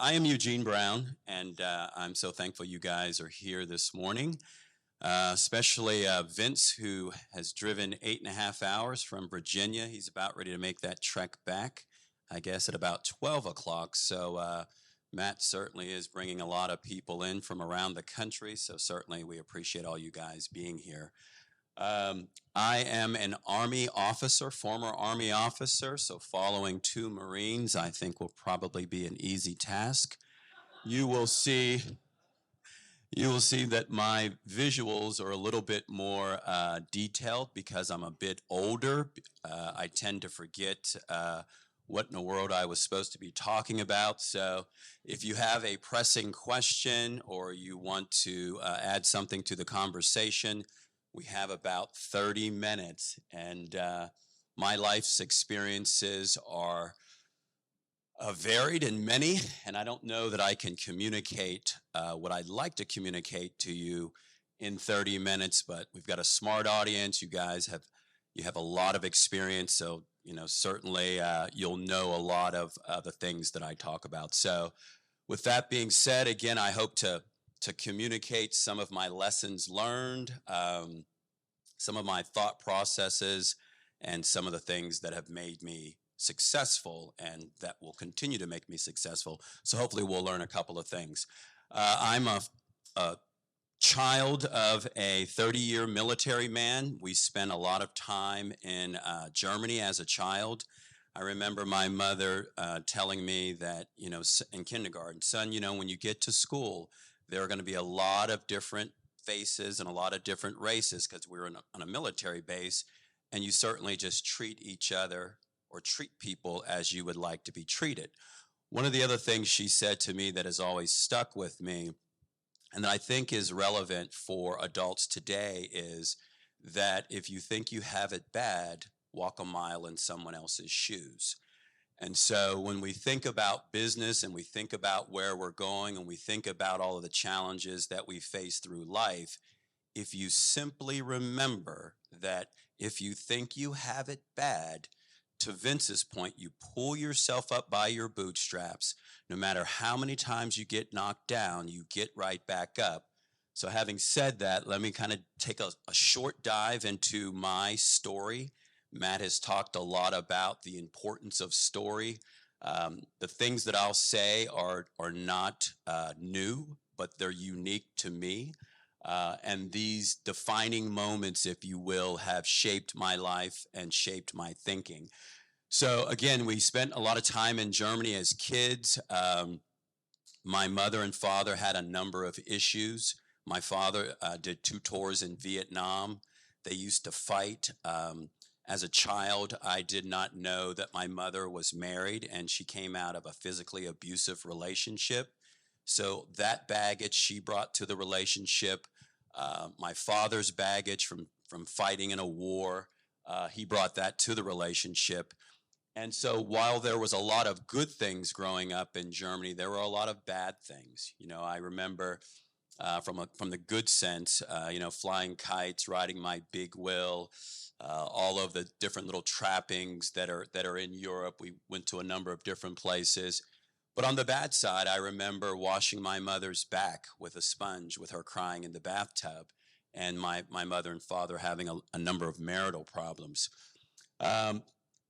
I am Eugene Brown, and I'm so thankful you guys are here this morning, especially Vince, who has driven 8.5 hours from Virginia. He's about ready to make that trek back, I guess, at about 12 o'clock. So Matt certainly is bringing a lot of people in from around the country, so certainly we appreciate all you guys being here. I am an Army officer, former Army officer, so following two Marines I think will probably be an easy task. You will see, you will see that my visuals are a little bit more detailed because I'm a bit older. I tend to forget what in the world I was supposed to be talking about. So if you have a pressing question or you want to add something to the conversation, we have about 30 minutes, and my life's experiences are varied and many, and I don't know that I can communicate what I'd like to communicate to you in 30 minutes, but we've got a smart audience. You have a lot of experience, so certainly you'll know a lot of the things that I talk about. So with that being said, again, I hope to communicate some of my lessons learned, some of my thought processes, and some of the things that have made me successful and that will continue to make me successful. So hopefully we'll learn a couple of things. I'm a child of a 30-year military man. We spent a lot of time in Germany as a child. I remember my mother telling me that, in kindergarten, son, when you get to school, there are going to be a lot of different faces and a lot of different races because we were on a military base, and you certainly just treat each other or treat people as you would like to be treated. One of the other things she said to me that has always stuck with me and that I think is relevant for adults today is that if you think you have it bad, walk a mile in someone else's shoes. And so when we think about business and we think about where we're going and we think about all of the challenges that we face through life, if you simply remember that if you think you have it bad, to Vince's point, you pull yourself up by your bootstraps. No matter how many times you get knocked down, you get right back up. So having said that, let me kind of take a short dive into my story. Matt has talked a lot about the importance of story. The things that I'll say are not new, but they're unique to me. And these defining moments, if you will, have shaped my life and shaped my thinking. So again, we spent a lot of time in Germany as kids. My mother and father had a number of issues. My father did 2 tours in Vietnam. They used to fight. As a child, I did not know that my mother was married and she came out of a physically abusive relationship. So that baggage she brought to the relationship, my father's baggage from fighting in a war, he brought that to the relationship. And so while there was a lot of good things growing up in Germany, there were a lot of bad things. I remember from the good sense, flying kites, riding my big wheel, all of the different little trappings that are in Europe. We went to a number of different places. But on the bad side, I remember washing my mother's back with a sponge with her crying in the bathtub, and my mother and father having a number of marital problems.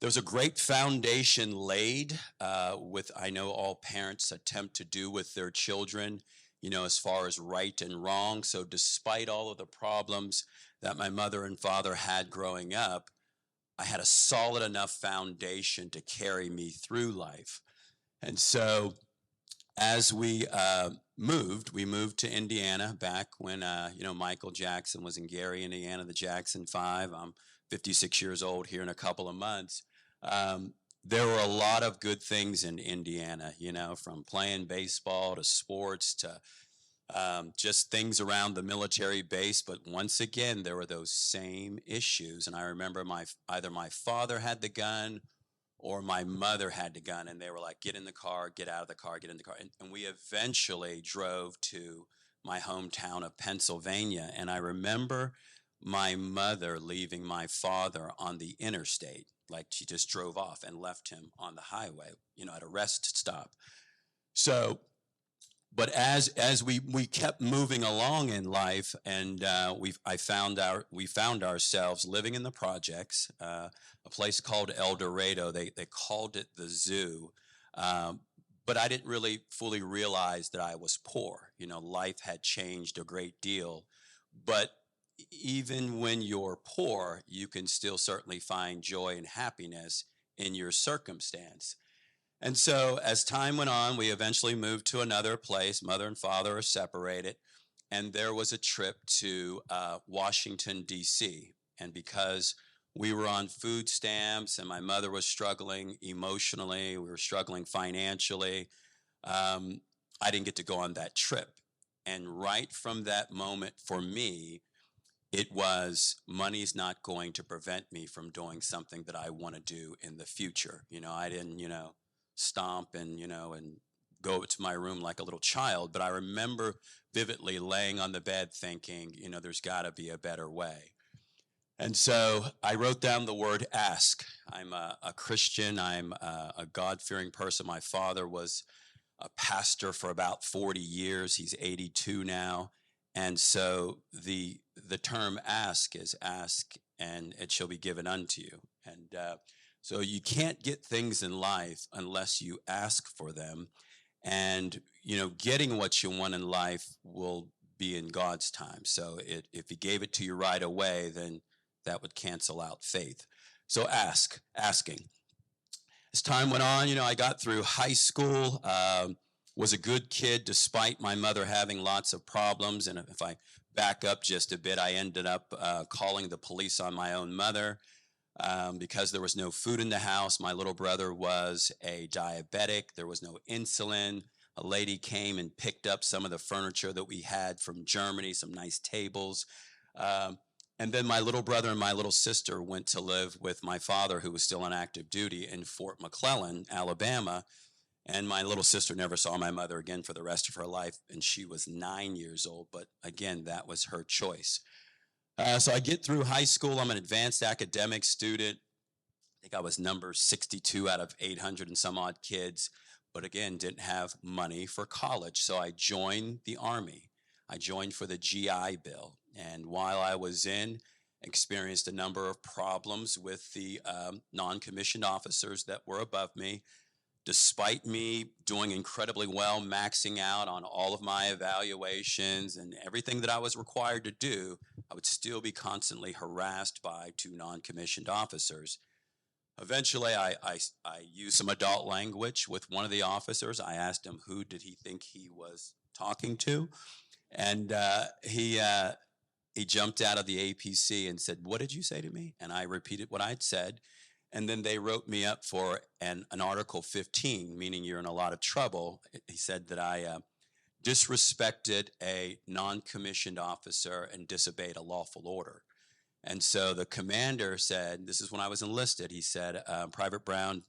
There's a great foundation laid with, I know all parents attempt to do with their children, as far as right and wrong. So despite all of the problems that my mother and father had growing up, I had a solid enough foundation to carry me through life. And so as we moved to Indiana back when, Michael Jackson was in Gary, Indiana, the Jackson 5. I'm 56 years old here in a couple of months. There were a lot of good things in Indiana, from playing baseball to sports to just things around the military base. But once again, there were those same issues. And I remember either my father had the gun or my mother had the gun, and they were like, get in the car, get out of the car, get in the car. And we eventually drove to my hometown of Pennsylvania. And I remember my mother leaving my father on the interstate. Like she just drove off and left him on the highway, at a rest stop. So, but as we kept moving along in life, and we found ourselves living in the projects, a place called El Dorado. They called it the zoo, um, but I didn't really fully realize that I was poor. You know, life had changed a great deal, but even when you're poor, you can still certainly find joy and happiness in your circumstance. And so as time went on, we eventually moved to another place. Mother and father are separated. And there was a trip to Washington, D.C. And because we were on food stamps and my mother was struggling emotionally, we were struggling financially, um, I didn't get to go on that trip. And right from that moment for me, it was money's not going to prevent me from doing something that I want to do in the future. You know, I didn't, stomp and, and go to my room like a little child, but I remember vividly laying on the bed thinking, there's got to be a better way. And so I wrote down the word ask. I'm a Christian. I'm a God-fearing person. My father was a pastor for about 40 years. He's 82 now. And so the term ask is ask and it shall be given unto you. And so you can't get things in life unless you ask for them. And, getting what you want in life will be in God's time. So if he gave it to you right away, then that would cancel out faith. So asking. As time went on, I got through high school, was a good kid despite my mother having lots of problems. And if I back up just a bit, I ended up calling the police on my own mother because there was no food in the house. My little brother was a diabetic. There was no insulin. A lady came and picked up some of the furniture that we had from Germany, some nice tables. And then my little brother and my little sister went to live with my father, who was still on active duty in Fort McClellan, Alabama. And my little sister never saw my mother again for the rest of her life. And she was 9 years old. But again, that was her choice. So I get through high school. I'm an advanced academic student. I think I was number 62 out of 800 and some odd kids. But again, didn't have money for college. So I joined the Army. I joined for the GI Bill. And while I was experienced a number of problems with the non-commissioned officers that were above me. Despite me doing incredibly well, maxing out on all of my evaluations and everything that I was required to do, I would still be constantly harassed by two non-commissioned officers. Eventually, I used some adult language with one of the officers. I asked him who did he think he was talking to, and he jumped out of the APC and said, "What did you say to me?" And I repeated what I'd said. And then they wrote me up for an Article 15, meaning you're in a lot of trouble. He said that I disrespected a non-commissioned officer and disobeyed a lawful order. And so the commander said, this is when I was enlisted, he said, Private Brown,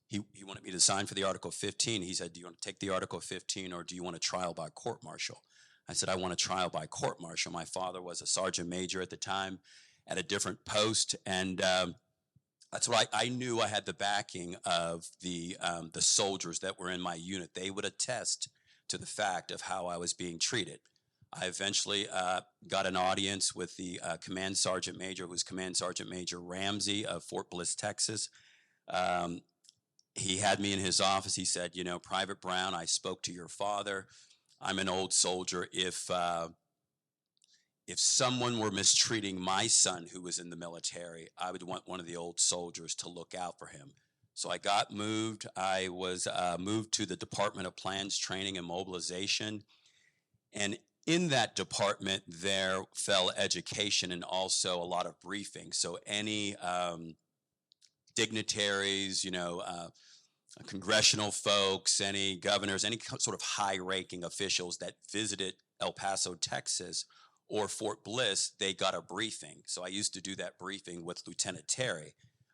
he wanted me to sign for the Article 15. He said, do you want to take the Article 15 or do you want a trial by court-martial? I said, I want a trial by court-martial. My father was a sergeant major at the time at a different post, and that's why I knew I had the backing of the soldiers that were in my unit. They would attest to the fact of how I was being treated. I eventually got an audience with the Command Sergeant Major, who was Command Sergeant Major Ramsey of Fort Bliss, Texas. He had me in his office. He said, Private Brown, I spoke to your father. I'm an old soldier. If someone were mistreating my son who was in the military, I would want one of the old soldiers to look out for him. So I got moved. I was moved to the Department of Plans, Training, and Mobilization. And in that department, there fell education and also a lot of briefing. So any dignitaries, congressional folks, any governors, any sort of high-ranking officials that visited El Paso, Texas, or Fort Bliss, they got a briefing. So I used to do that briefing with Lieutenant Terry.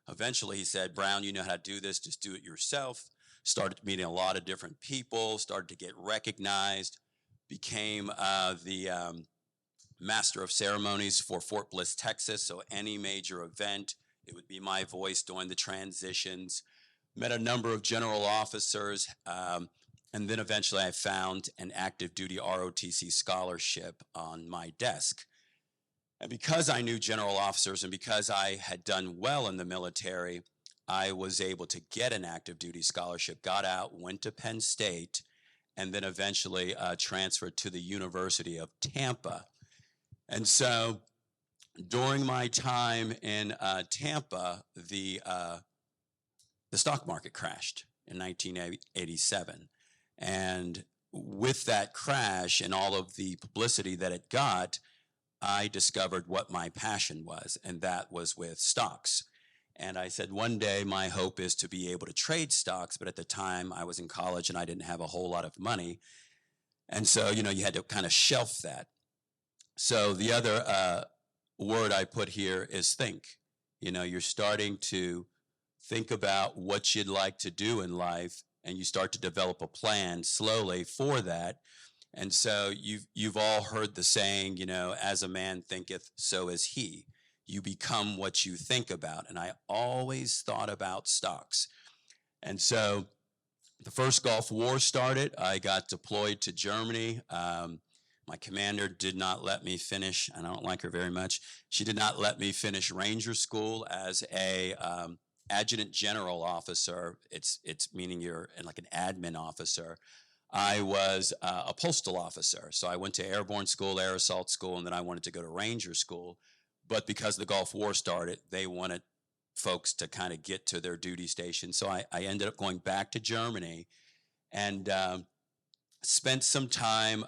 Eventually he said, Brown, you know how to do this, just do it yourself. Started meeting a lot of different people, started to get recognized, became the master of ceremonies for Fort Bliss, Texas. So any major event, it would be my voice during the transitions. Met a number of general officers, And then eventually I found an active duty ROTC scholarship on my desk. And because I knew general officers and because I had done well in the military, I was able to get an active duty scholarship, got out, went to Penn State, and then eventually transferred to the University of Tampa. And so during my time in Tampa, the stock market crashed in 1987. And with that crash and all of the publicity that it got, I discovered what my passion was, and that was with stocks. And I said, one day my hope is to be able to trade stocks, but at the time I was in college and I didn't have a whole lot of money. And so, you had to kind of shelf that. So the other word I put here is think. You're starting to think about what you'd like to do in life, and you start to develop a plan slowly for that. And so you've all heard the saying, as a man thinketh, so is he. You become what you think about. And I always thought about stocks. And so the first Gulf War started. I got deployed to Germany. My commander did not let me finish. I don't like her very much. She did not let me finish Ranger School as a adjutant general officer. It's meaning you're like an admin officer. I was a postal officer. So I went to airborne school, air assault school, and then I wanted to go to Ranger School. But because the Gulf War started, they wanted folks to kind of get to their duty station. So I ended up going back to Germany and spent some time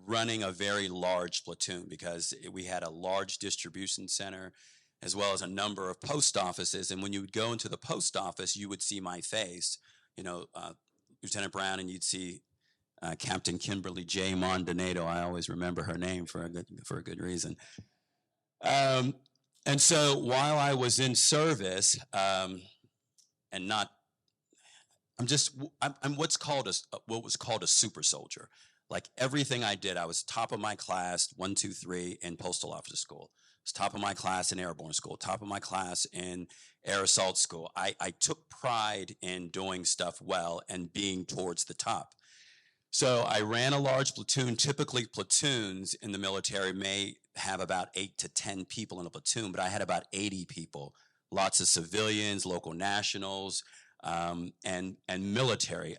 running a very large platoon because we had a large distribution center as well as a number of post offices. And when you would go into the post office, you would see my face, Lieutenant Brown, and you'd see Captain Kimberly J. Mondonato. I always remember her name for a good reason. And so while I was in service, I'm what was called a super soldier. Like everything I did, I was top of my class, 1, 2, 3 in postal officer school. I was top of my class in airborne school, top of my class in air assault school. I took pride in doing stuff well and being towards the top. So I ran a large platoon. Typically platoons in the military may have about 8 to 10 people in a platoon, but I had about 80 people, lots of civilians, local nationals, and military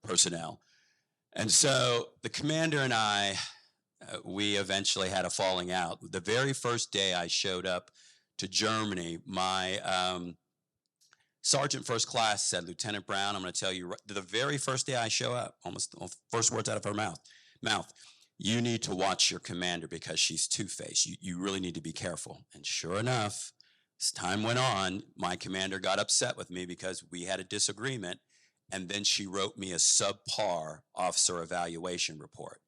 personnel. And so the commander and I, we eventually had a falling out. The very first day I showed up to Germany, my Sergeant First Class said, Lieutenant Brown, I'm going to tell you, the very first day I show up, almost first words out of her mouth, you need to watch your commander because she's two-faced. You really need to be careful. And sure enough, as time went on, my commander got upset with me because we had a disagreement. And then she wrote me a subpar officer evaluation report.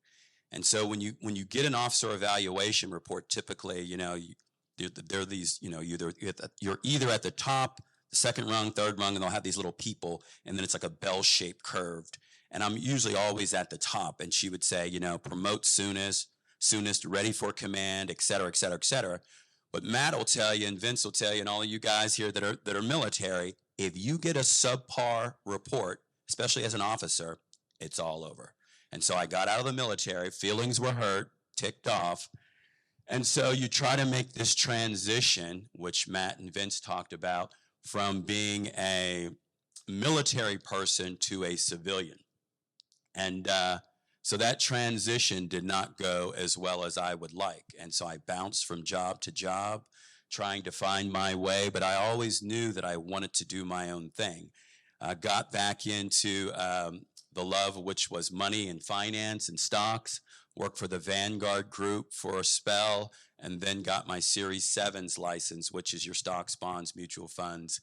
And so when you get an officer evaluation report, typically, there are these, you're either at the top, the second rung, third rung, and they'll have these little people, and then it's like a bell-shaped curved. And I'm usually always at the top. And she would say, promote soonest, ready for command, et cetera, et cetera, et cetera. But Matt will tell you, and Vince will tell you, and all of you guys here that are military, if you get a subpar report, especially as an officer, it's all over. And so I got out of the military, feelings were hurt, ticked off. And so you try to make this transition, which Matt and Vince talked about, from being a military person to a civilian. And so that transition did not go as well as I would like. And so I bounced from job to job, trying to find my way, but I always knew that I wanted to do my own thing. I got back into the love, which was money and finance and stocks, worked for the Vanguard Group for a spell, and then got my Series 7s license, which is your stocks, bonds, mutual funds,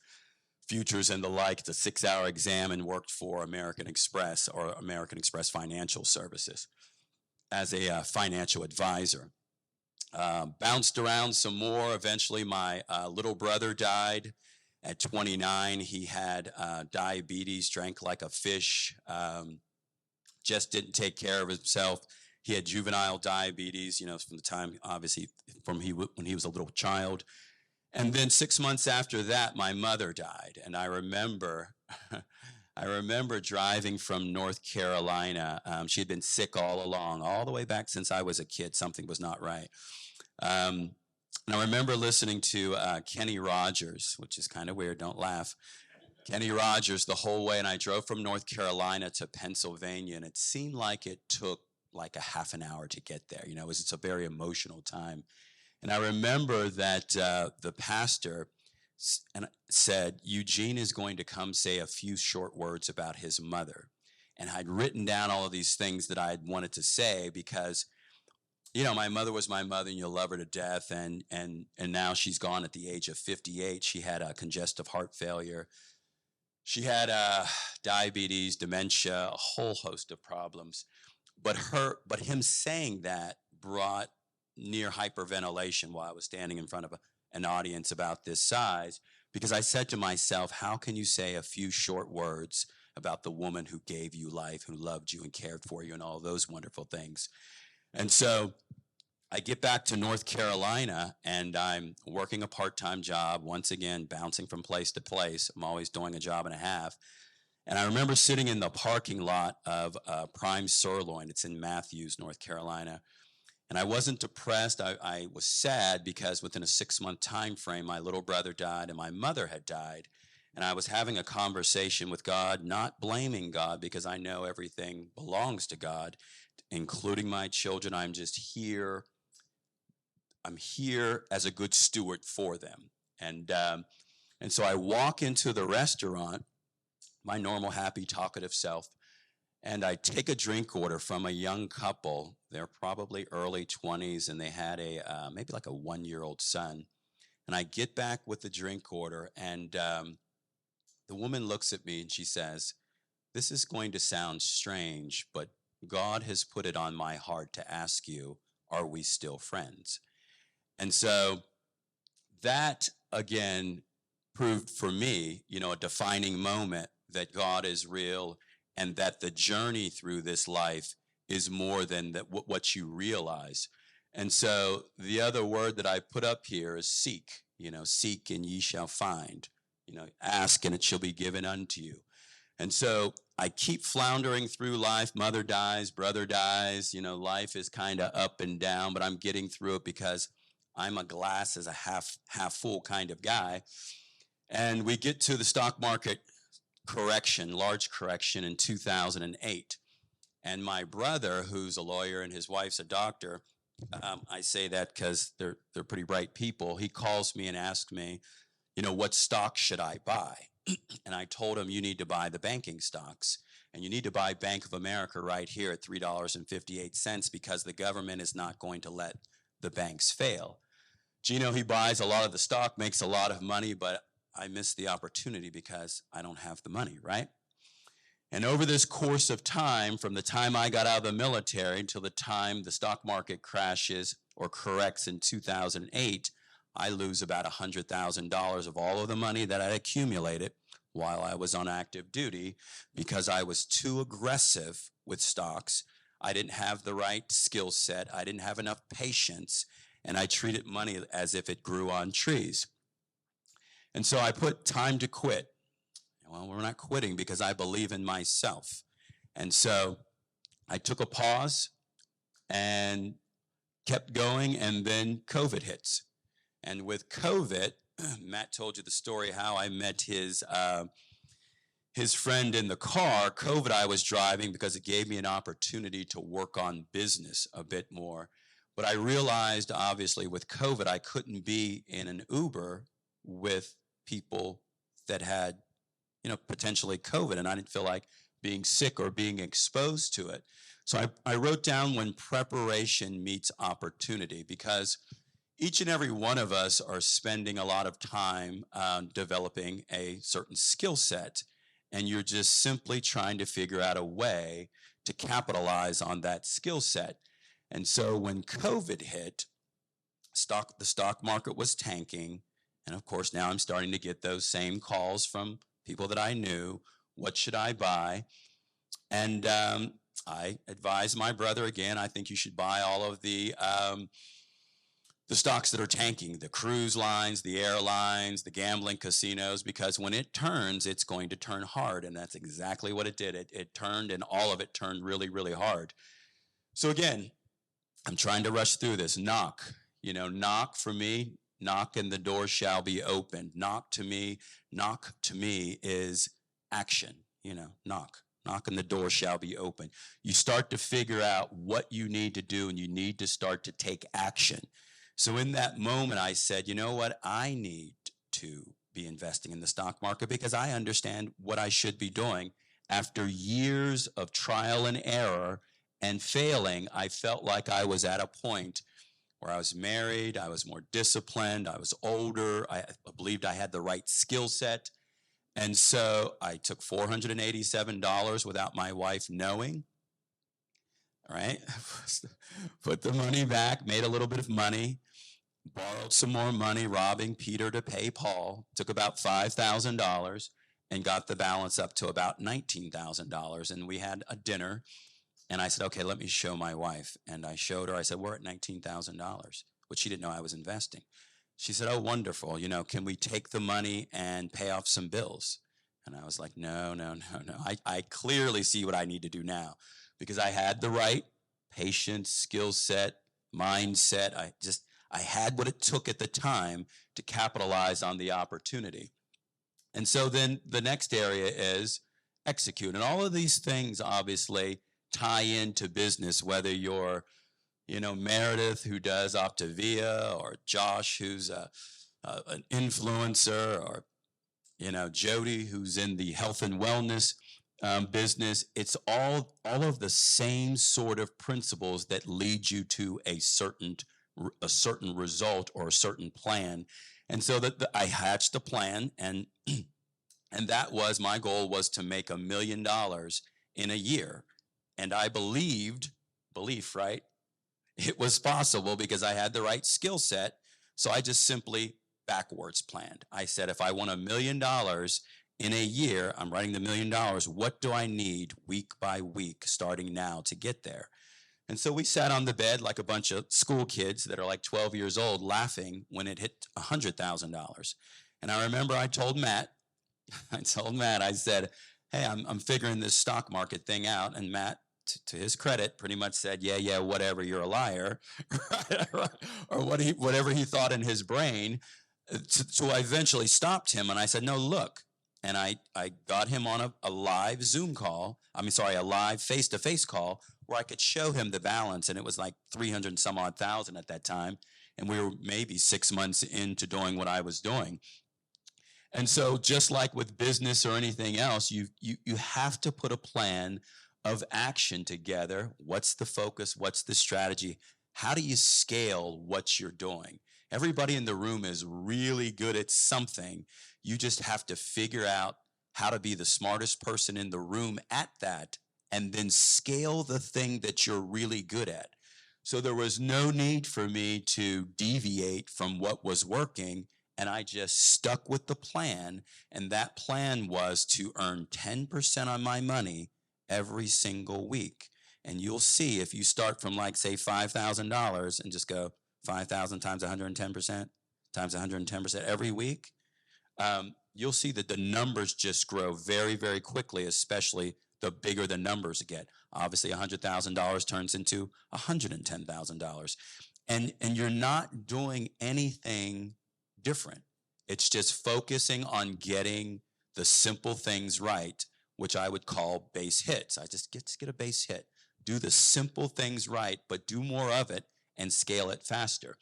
futures, and the like. It's a 6-hour exam, and worked for American Express or American Express Financial Services as a financial advisor. Bounced around some more. Eventually, my little brother died at 29. He had diabetes, drank like a fish, just didn't take care of himself. He had juvenile diabetes, from the time, obviously, when he was a little child. And then 6 months after that, my mother died. And I remember I remember driving from North Carolina. She had been sick all along, all the way back since I was a kid. Something was not right. Um, and I remember listening to Kenny Rogers, which is kind of weird. Don't laugh. Kenny Rogers the whole way, and I drove from North Carolina to Pennsylvania, and it seemed like it took like a half an hour to get there. It's a very emotional time. And I remember that the pastor said, Eugene is going to come say a few short words about his mother. And I'd written down all of these things that I'd wanted to say because, my mother was my mother and you'll love her to death. And now she's gone at the age of 58. She had a congestive heart failure. She had diabetes, dementia, a whole host of problems. But him saying that brought near hyperventilation while I was standing in front of an audience about this size, because I said to myself, how can you say a few short words about the woman who gave you life, who loved you and cared for you and all those wonderful things? And so I get back to North Carolina and I'm working a part-time job, once again, bouncing from place to place. I'm always doing a job and a half. And I remember sitting in the parking lot of Prime Sirloin. It's in Matthews, North Carolina. And I wasn't depressed. I was sad because within a 6-month time frame, my little brother died and my mother had died. And I was having a conversation with God, not blaming God because I know everything belongs to God, including my children. I'm just here. I'm here as a good steward for them. And so I walk into the restaurant, my normal, happy, talkative self, and I take a drink order from a young couple. They're probably early 20s, and they had maybe like a 1-year-old son. And I get back with the drink order, and the woman looks at me and she says, "This is going to sound strange, but God has put it on my heart to ask you, are we still friends?" And so that, again, proved for me, a defining moment that God is real and that the journey through this life is more than what you realize. And so the other word that I put up here is seek. Seek and ye shall find. Ask and it shall be given unto you. And so I keep floundering through life. Mother dies, brother dies. Life is kind of up and down, but I'm getting through it because I'm a glass as a half full kind of guy. And we get to the stock market large correction in 2008. And my brother, who's a lawyer and his wife's a doctor, I say that because they're pretty bright people. He calls me and asks me, what stock should I buy? And I told him, you need to buy the banking stocks. And you need to buy Bank of America right here at $3.58 because the government is not going to let the banks fail. Gino, he buys a lot of the stock, makes a lot of money, but I missed the opportunity because I don't have the money, right? And over this course of time, from the time I got out of the military until the time the stock market crashes or corrects in 2008, I lose about $100,000 of all of the money that I accumulated while I was on active duty because I was too aggressive with stocks. I didn't have the right skill set. I didn't have enough patience, and I treated money as if it grew on trees. And so I put time to quit. Well, we're not quitting because I believe in myself. And so I took a pause and kept going, and then COVID hits. And with COVID, Matt told you the story how I met his friend in the car. COVID, I was driving because it gave me an opportunity to work on business a bit more. But I realized, obviously, with COVID, I couldn't be in an Uber with people that had, potentially COVID, and I didn't feel like being sick or being exposed to it. So I wrote down when preparation meets opportunity, because each and every one of us are spending a lot of time developing a certain skill set, and you're just simply trying to figure out a way to capitalize on that skill set. And so when COVID hit, the stock market was tanking, and of course now I'm starting to get those same calls from people that I knew. What should I buy? And I advised my brother again, I think you should buy all of the the stocks that are tanking, the cruise lines, the airlines, the gambling casinos, because when it turns, it's going to turn hard. And that's exactly what it did. It turned, and all of it turned really, really hard. So again, I'm trying to rush through this. Knock, knock for me, knock and the door shall be opened. Knock to me is action, knock. Knock and the door shall be open. You start to figure out what you need to do, and you need to start to take action. So in that moment, I said, you know what? I need to be investing in the stock market because I understand what I should be doing. After years of trial and error and failing, I felt like I was at a point where I was married, I was more disciplined, I was older, I believed I had the right skill set. And so I took $487 without my wife knowing. All right, put the money back, made a little bit of money, borrowed some more money, robbing Peter to pay Paul, took about $5,000 and got the balance up to about $19,000. And we had a dinner, and I said, okay, let me show my wife. And I showed her, I said, we're at $19,000, which she didn't know I was investing. She said, oh, wonderful. Can we take the money and pay off some bills? And I was like, no. I clearly see what I need to do now because I had the right patience, skill set, mindset. I had what it took at the time to capitalize on the opportunity. And so then the next area is execute. And all of these things obviously tie into business, whether you're Meredith, who does Optavia, or Josh, who's an influencer, or Jody, who's in the health and wellness business. It's all of the same sort of principles that lead you to a certain result or a certain plan. And so I hatched a plan, and that was my goal, was to make $1 million in a year. And I belief, right? It was possible because I had the right skill set. So I just simply backwards planned. I said, if I want $1 million in a year, I'm writing the $1 million. What do I need week by week, starting now, to get there? And so we sat on the bed like a bunch of school kids that are like 12 years old, laughing when it hit $100,000. And I remember I told Matt, I said, hey, I'm figuring this stock market thing out. And Matt, to his credit, pretty much said, yeah, whatever, you're a liar, or whatever he thought in his brain. So I eventually stopped him, and I said, no, look. And I got him on a live Zoom call, a live face-to-face call, where I could show him the balance, and it was like 300 and some odd thousand at that time, and we were maybe 6 months into doing what I was doing. And so just like with business or anything else, you have to put a plan of action together. What's the focus? What's the strategy? How do you scale what you're doing? Everybody in the room is really good at something. You just have to figure out how to be the smartest person in the room at that, and then scale the thing that you're really good at. So there was no need for me to deviate from what was working, and I just stuck with the plan, and that plan was to earn 10% on my money every single week. And you'll see, if you start from, like, say, $5,000 and just go 5,000 times 110% times 110% every week, you'll see that the numbers just grow very, very quickly, especially the bigger the numbers get. Obviously, $100,000 turns into $110,000. And you're not doing anything different. It's just focusing on getting the simple things right, which I would call base hits. I just get a base hit. Do the simple things right, but do more of it and scale it faster.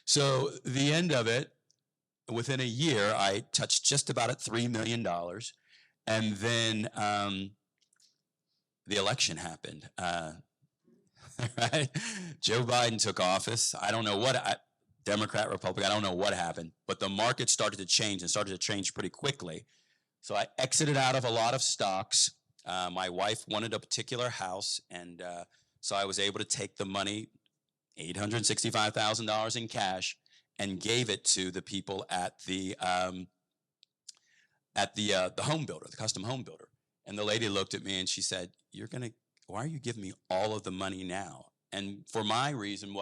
So the end of it, within a year, I touched just about at $3 million. And then the election happened. Right? Joe Biden took office. I don't know what, Democrat, Republican, I don't know what happened, but the market started to change, and started to change pretty quickly. So I exited out of a lot of stocks. My wife wanted a particular house, and so I was able to take the money, $865,000 in cash, and gave it to the people at the home builder, the custom home builder. And the lady looked at me and she said, why are you giving me all of the money now? And for my reason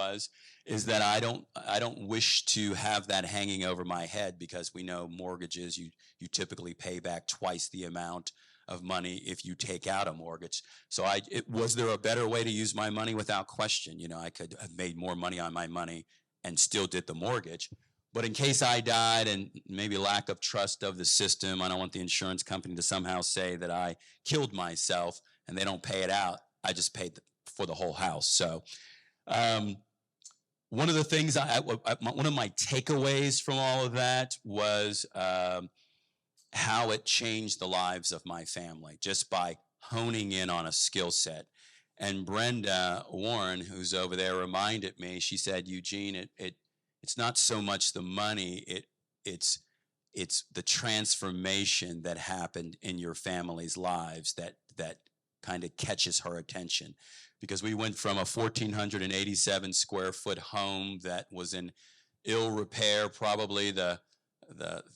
is that I don't wish to have that hanging over my head, because we know mortgages, you typically pay back twice the amount of money if you take out a mortgage. So was there a better way to use my money? Without question. I could have made more money on my money and still did the mortgage. But in case I died, and maybe lack of trust of the system, I don't want the insurance company to somehow say that I killed myself and they don't pay it out. I just paid for the whole house. So one of the things, one of my takeaways from all of that was how it changed the lives of my family just by honing in on a skill set. And Brenda Warren, who's over there, reminded me, she said, Eugene, it's not so much the money, it's the transformation that happened in your family's lives that kind of catches her attention. Because we went from a 1,487 square foot home that was in ill repair, probably the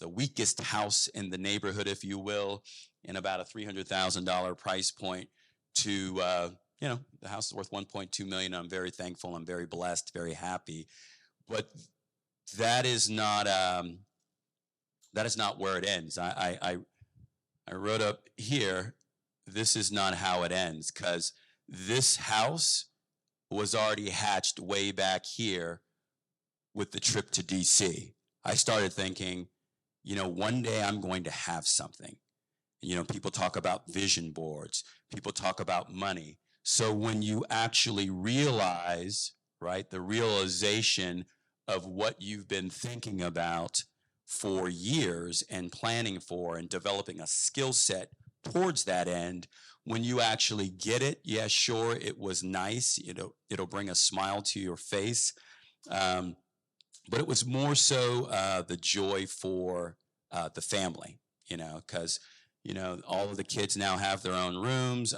weakest house in the neighborhood, if you will, in about a $300,000 price point, to the house is worth $1.2 million. I'm very thankful. I'm very blessed, very happy. But that is not where it ends. I wrote up here, this is not how it ends, because this house was already hatched way back here with the trip to DC. I started thinking, one day I'm going to have something. People talk about vision boards, people talk about money. So when you actually realize, right, the realization of what you've been thinking about for years and planning for and developing a skill set towards that end, when you actually get it, yeah, sure, it was nice. It'll bring a smile to your face. But it was more so the joy for the family, because, all of the kids now have their own rooms.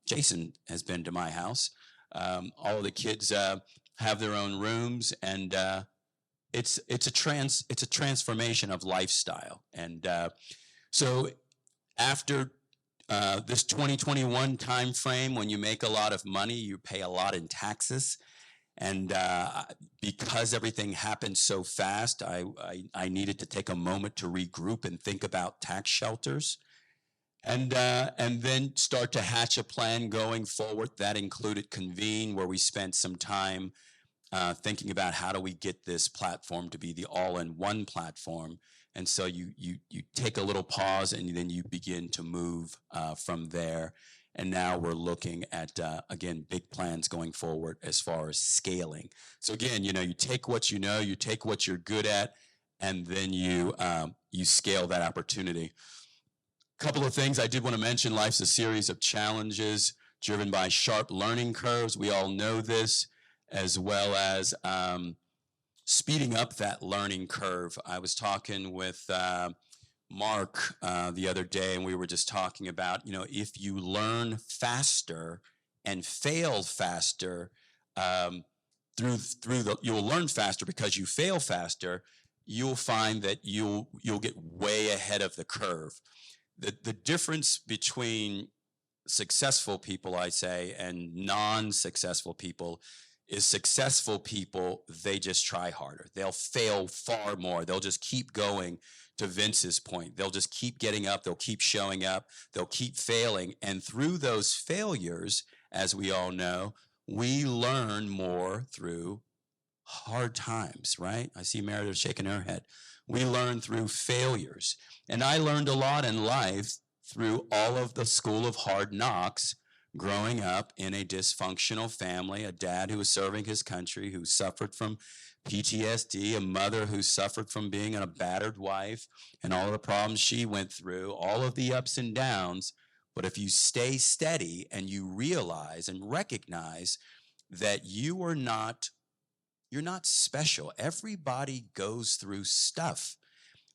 Jason has been to my house. All of the kids have their own rooms, and it's a transformation of lifestyle. And so after this 2021 time frame, when you make a lot of money, you pay a lot in taxes. And because everything happened so fast, I needed to take a moment to regroup and think about tax shelters, and then start to hatch a plan going forward. That included Convene, where we spent some time thinking about how do we get this platform to be the all-in-one platform. And so you take a little pause, and then you begin to move from there. And now we're looking at, again, big plans going forward as far as scaling. So again, you take what you take what you're good at, and then you scale that opportunity. A couple of things I did want to mention. Life's a series of challenges driven by sharp learning curves. We all know this, as well as speeding up that learning curve. I was talking with Mark the other day, and we were just talking about, if you learn faster and fail faster, you'll learn faster because you fail faster. You'll find that you'll get way ahead of the curve. The difference between successful people, I say, and non-successful people is successful people, they just try harder. They'll fail far more. They'll just keep going. To Vince's point, they'll just keep getting up. They'll keep showing up. They'll keep failing. And through those failures, as we all know, we learn more through hard times, right? I see Meredith shaking her head. We learn through failures. And I learned a lot in life through all of the school of hard knocks, growing up in a dysfunctional family, a dad who was serving his country, who suffered from PTSD, a mother who suffered from being a battered wife, and all of the problems she went through, all of the ups and downs. But if you stay steady and you realize and recognize that you're not special. Everybody goes through stuff.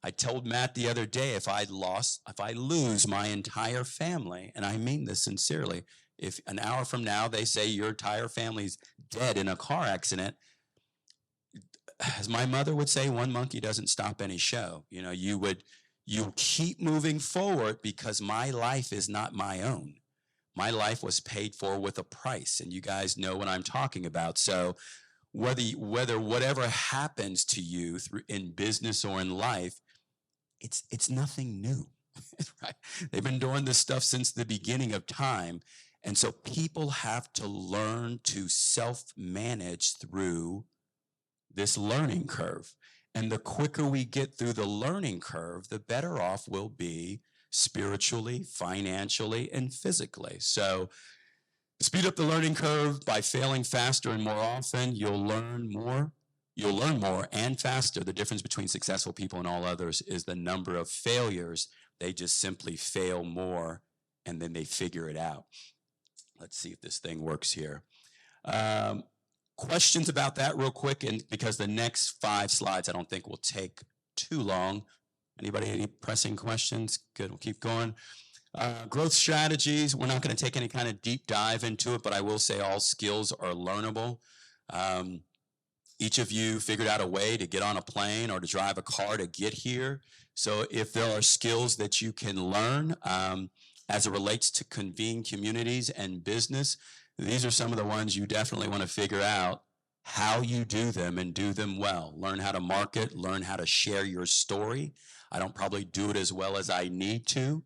I told Matt the other day, if I lose my entire family, and I mean this sincerely, if an hour from now they say your entire family's dead in a car accident, as my mother would say, one monkey doesn't stop any show. You keep moving forward because my life is not my own. my life was paid for with a price, and you guys know what I'm talking about. So whether whatever happens to you in business or in life, it's nothing new, right? They've been doing this stuff since the beginning of time. And so people have to learn to self-manage through this learning curve. And the quicker we get through the learning curve, the better off we'll be spiritually, financially, and physically. So speed up the learning curve by failing faster and more often. You'll learn more and faster. The difference between successful people and all others is the number of failures. They just simply fail more, and then they figure it out. Let's see if this thing works here. Questions about that real quick, and because the next 5 slides I don't think will take too long. Anybody, any pressing questions? Good, we'll keep going. Growth strategies, we're not going to take any kind of deep dive into it, but I will say all skills are learnable. Each of you figured out a way to get on a plane or to drive a car to get here. So if there are skills that you can learn as it relates to Convene communities and business, these are some of the ones you definitely want to figure out how you do them and do them well. Learn how to market, learn how to share your story. I don't probably do it as well as I need to.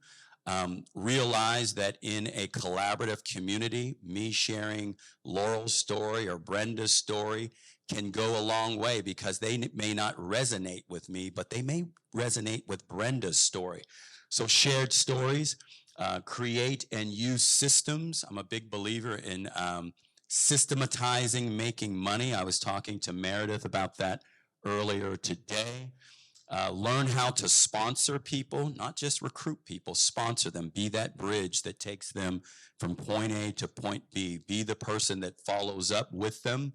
Realize that in a collaborative community, me sharing Laurel's story or Brenda's story can go a long way, because they may not resonate with me, but they may resonate with Brenda's story. So shared stories, create and use systems. I'm a big believer in systematizing making money. I was talking to Meredith about that earlier today. Learn how to sponsor people, not just recruit people, sponsor them. Be that bridge that takes them from point A to point B. Be the person that follows up with them.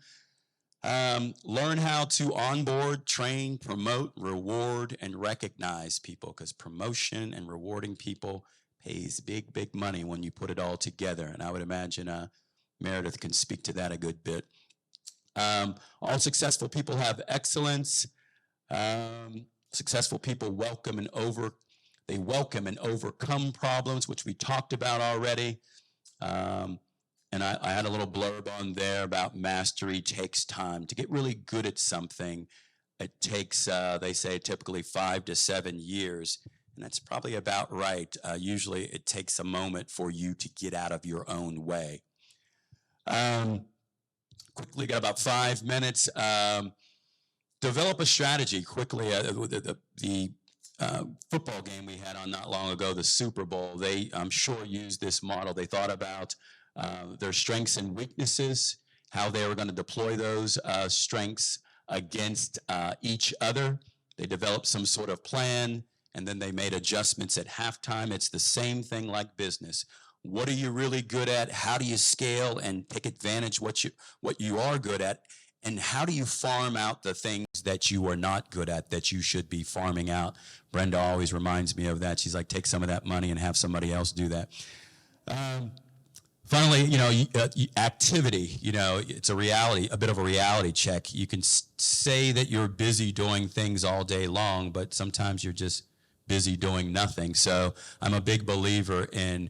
Learn how to onboard, train, promote, reward, and recognize people, because promotion and rewarding people pays big, big money when you put it all together. And I would imagine Meredith can speak to that a good bit. All successful people have excellence. Successful people welcome and overcome problems, which we talked about already. And I had a little blurb on there about mastery takes time. To get really good at something, it takes, they say, typically 5 to 7 years. And that's probably about right. Usually it takes a moment for you to get out of your own way. Quickly, got about 5 minutes. Develop a strategy quickly. The football game we had on not long ago, the Super Bowl, they, I'm sure, used this model. They thought about their strengths and weaknesses, how they were going to deploy those strengths against each other. They developed some sort of plan, and then they made adjustments at halftime. It's the same thing like business. What are you really good at? How do you scale and take advantage what you are good at? And how do you farm out the things that you are not good at that you should be farming out? Brenda always reminds me of that. She's like, take some of that money and have somebody else do that. Finally, activity, it's a reality, a bit of a reality check. You can say that you're busy doing things all day long, but sometimes you're just busy doing nothing. So I'm a big believer in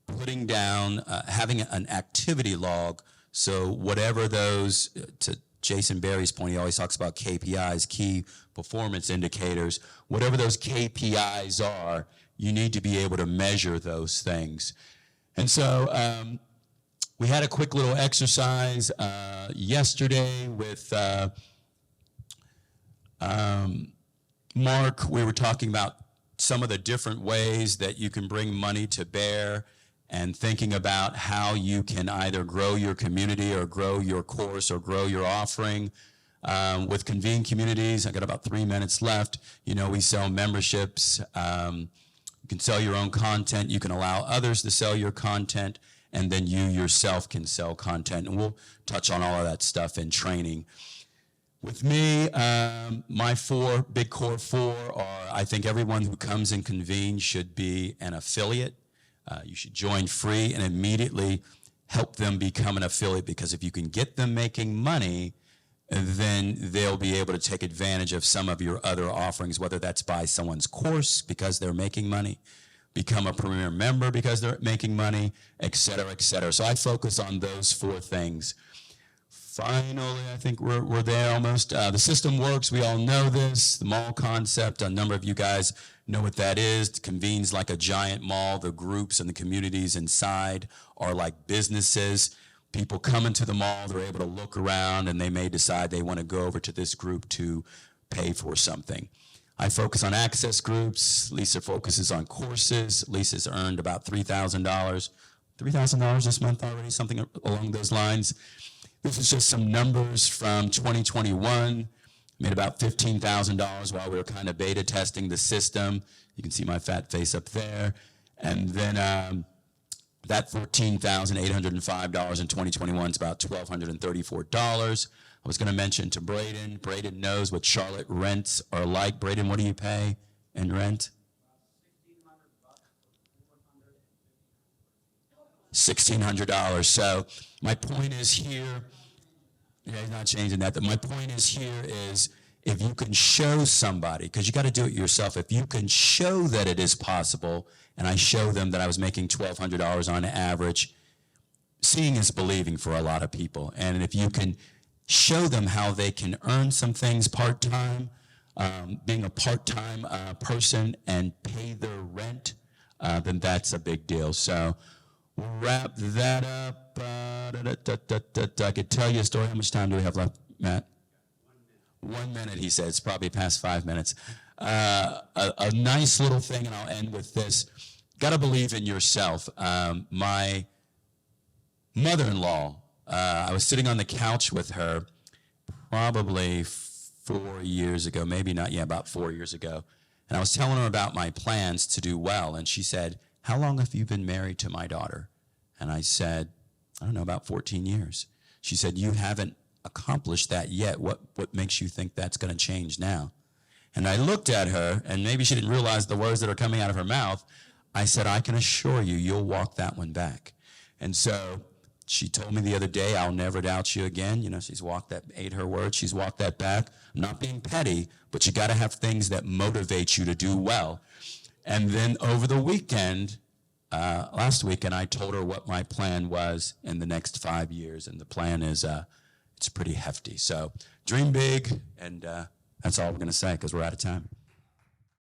putting down, having an activity log. So whatever those, to Jason Berry's point, he always talks about KPIs, key performance indicators. Whatever those KPIs are, you need to be able to measure those things. And so we had a quick little exercise yesterday with Mark. We were talking about some of the different ways that you can bring money to bear, and thinking about how you can either grow your community or grow your course or grow your offering. With Convene Communities, I got about 3 minutes left. We sell memberships. You can sell your own content. You can allow others to sell your content, and then you yourself can sell content. And we'll touch on all of that stuff in training. With me, my big core four are, I think everyone who comes in Convene should be an affiliate. You should join free and immediately help them become an affiliate, because if you can get them making money, then they'll be able to take advantage of some of your other offerings, whether that's buy someone's course because they're making money, become a premier member because they're making money, et cetera, et cetera. So I focus on those 4 things. Finally, I think we're there almost. The system works. We all know this. The mall concept, a number of you guys know what that is. Convene's like a giant mall. The groups and the communities inside are like businesses. People come into the mall, they're able to look around, and they may decide they want to go over to this group to pay for something. I focus on access groups. Lisa focuses on courses. Lisa's earned about $3,000. $3,000 this month already, something along those lines. This is just some numbers from 2021. Made about $15,000 while we were kind of beta testing the system. You can see my fat face up there. And then that $14,805 in 2021 is about $1,234. I was going to mention to Braden. Braden knows what Charlotte rents are like. Braden, what do you pay in rent? $1,600. So my point is here, he's not changing that. My point is here is if you can show somebody, because you got to do it yourself, if you can show that it is possible, and I show them that I was making $1,200 on average, seeing is believing for a lot of people. And if you can show them how they can earn some things part-time, being a part-time person and pay their rent, then that's a big deal. So we'll wrap that up. I could tell you a story. How much time do we have left, Matt? 1 minute, he said. It's probably past 5 minutes. A nice little thing, and I'll end with this. Got to believe in yourself. My mother-in-law, I was sitting on the couch with her probably 4 years ago, maybe not, yeah, about 4 years ago. And I was telling her about my plans to do well. And she said, "How long have you been married to my daughter?" And I said, "I don't know, about 14 years. She said, "You haven't accomplished that yet. What makes you think that's going to change now?" And I looked at her, and maybe she didn't realize the words that are coming out of her mouth. I said, "I can assure you, you'll walk that one back." And so she told me the other day, "I'll never doubt you again." You know, she's walked that, ate her words, she's walked that back. I'm not being petty, but you got to have things that motivate you to do well. And then over the weekend, last weekend, I told her what my plan was in the next 5 years, and the plan is it's pretty hefty. So dream big, and that's all we're going to say because we're out of time.